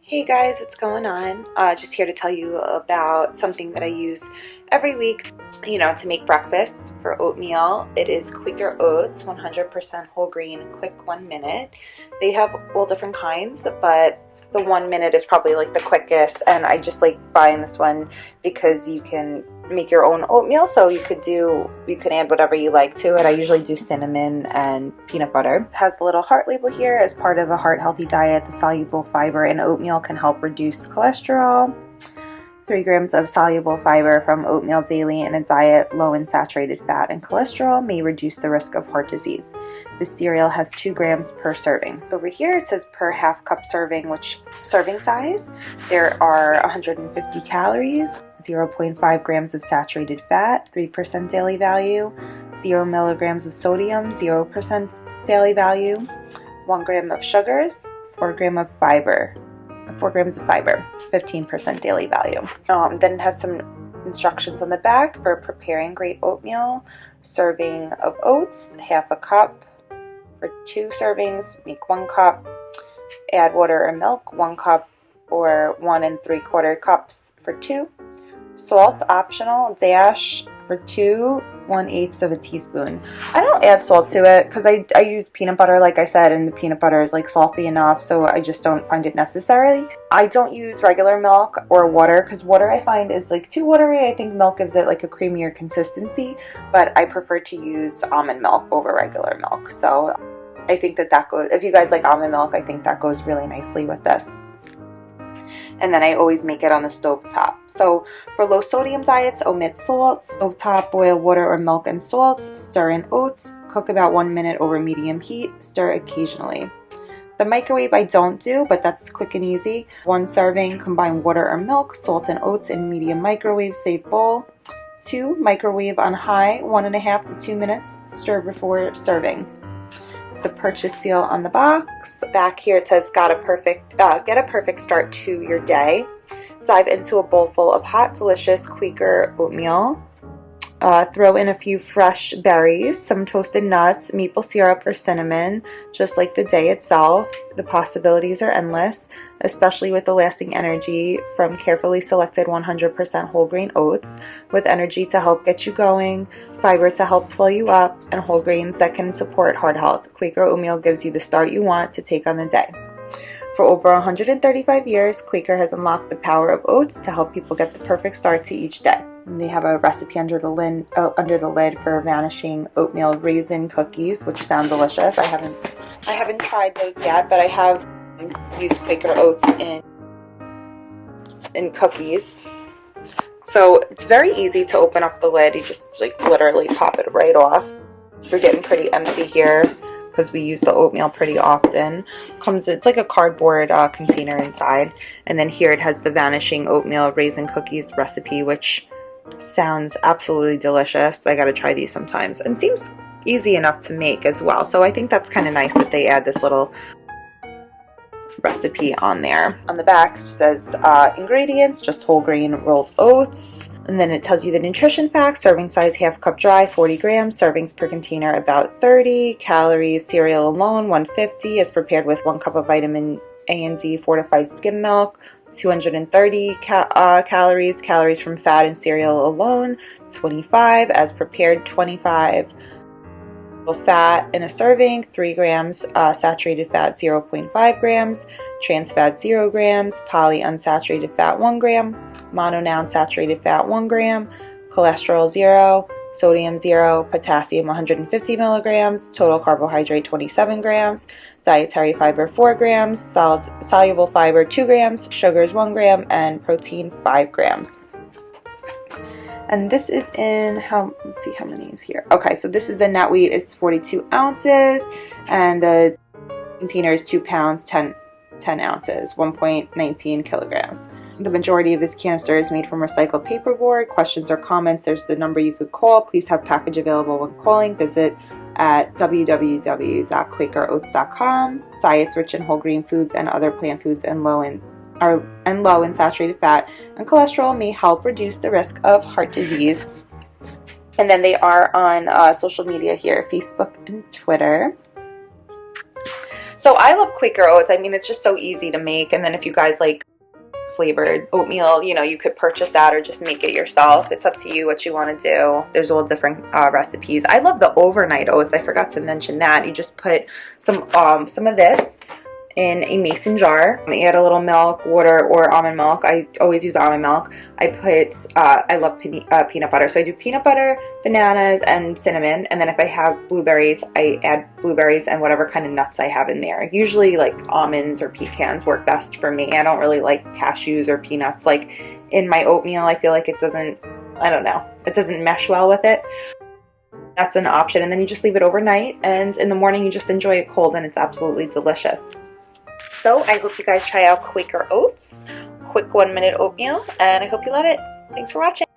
Hey guys, what's going on? Just here to tell you about something that I use every week, to make breakfast for oatmeal. It is Quaker Oats, 100% whole grain, quick 1 minute. They have all different kinds, but the 1 minute is probably like the quickest, and I just like buying this one because you can make your own oatmeal, so you can add whatever you like to it. I usually do cinnamon and peanut butter. It has the little heart label here. As part of a heart healthy diet, the soluble fiber in oatmeal can help reduce cholesterol. 3 grams of soluble fiber from oatmeal daily in a diet low in saturated fat and cholesterol may reduce the risk of heart disease. This cereal has 2 grams per serving. Over here it says per half cup serving, which serving size. There are 150 calories, 0.5 grams of saturated fat, 3% daily value, 0 milligrams of sodium, 0% daily value, 1 gram of sugars, 4 grams of fiber, 15% daily value. Then it has some instructions on the back for preparing great oatmeal. Serving of oats, half a cup. For 2 servings, make 1 cup. Add water or milk, 1 cup or 1 3/4 cups for 2. Salt optional, dash for 2, 1/8 of a teaspoon. I don't add salt to it because I use peanut butter, like I said, and the peanut butter is like salty enough, so I just don't find it necessary. I don't use regular milk or water because water I find is like too watery. I think milk gives it like a creamier consistency, but I prefer to use almond milk over regular milk. So I think that goes, if you guys like almond milk, I think that goes really nicely with this. And then I always make it on the stove top. So for low sodium diets, omit salt. Stove top, boil water or milk and salt. Stir in oats. Cook about 1 minute over medium heat. Stir occasionally. The microwave I don't do, but that's quick and easy. 1 serving, combine water or milk, salt and oats in medium microwave, safe bowl. 2, microwave on high, 1.5 to 2 minutes. Stir before serving. The purchase seal on the box. Back here it says get a perfect start to your day. Dive into a bowl full of hot, delicious Quaker oatmeal. Throw in a few fresh berries, some toasted nuts, maple syrup or cinnamon, just like the day itself. The possibilities are endless, especially with the lasting energy from carefully selected 100% whole grain oats, with energy to help get you going, fiber to help fill you up, and whole grains that can support heart health. Quaker oatmeal gives you the start you want to take on the day. For over 135 years, Quaker has unlocked the power of oats to help people get the perfect start to each day. And they have a recipe under the lid for vanishing oatmeal raisin cookies, which sound delicious. I haven't tried those yet, but I have used Quaker Oats in cookies. So it's very easy to open up the lid. You just like literally pop it right off. We're getting pretty empty here because we use the oatmeal pretty often. It's like a cardboard container inside, and then here it has the vanishing oatmeal raisin cookies recipe, which sounds absolutely delicious. I gotta try these sometimes, and seems easy enough to make as well. So I think that's kind of nice that they add this little recipe on there. On the back it says ingredients, just whole grain rolled oats. And then it tells you the nutrition facts. Serving size, half cup dry, 40 grams. Servings per container, about 30. Calories, cereal alone, 150. Is prepared with 1 cup of vitamin A and D fortified skim milk. 230 calories. Calories from fat and cereal alone, 25. As prepared, 25. Fat in a serving, 3 grams. Saturated fat, 0.5 grams. Trans fat, 0 grams. Polyunsaturated fat, 1 gram. Monounsaturated fat, 1 gram. Cholesterol, 0. Sodium, 0. Potassium, 150 milligrams. Total carbohydrate, 27 grams. Dietary fiber, 4 grams. Soluble fiber, 2 grams. Sugars, 1 gram. And protein, 5 grams. And this is in, let's see how many is here. Okay, so this is the net weight is 42 ounces, and the container is 2 pounds, 10 ounces, 1.19 kilograms. The majority of this canister is made from recycled paperboard. Questions or comments, there's the number you could call. Please have package available when calling. Visit at www.quakeroats.com. Diets rich in whole grain foods and other plant foods and low in saturated fat and cholesterol may help reduce the risk of heart disease. And then they are on social media here, Facebook and Twitter. So I love Quaker Oats. I mean, it's just so easy to make. And then if you guys like flavored oatmeal, you know, you could purchase that or just make it yourself. It's up to you what you want to do. There's all different recipes. I love the overnight oats. I forgot to mention that. You just put some of this in a mason jar. Add a little milk, water, or almond milk. I always use almond milk. I love peanut butter. So I do peanut butter, bananas, and cinnamon. And then if I have blueberries, I add blueberries and whatever kind of nuts I have in there. Usually like almonds or pecans work best for me. I don't really like cashews or peanuts. Like in my oatmeal, I feel like it doesn't, I don't know, it doesn't mesh well with it. That's an option. And then you just leave it overnight. And in the morning, you just enjoy it cold and it's absolutely delicious. So I hope you guys try out Quaker Oats, quick 1-minute oatmeal, and I hope you love it. Thanks for watching.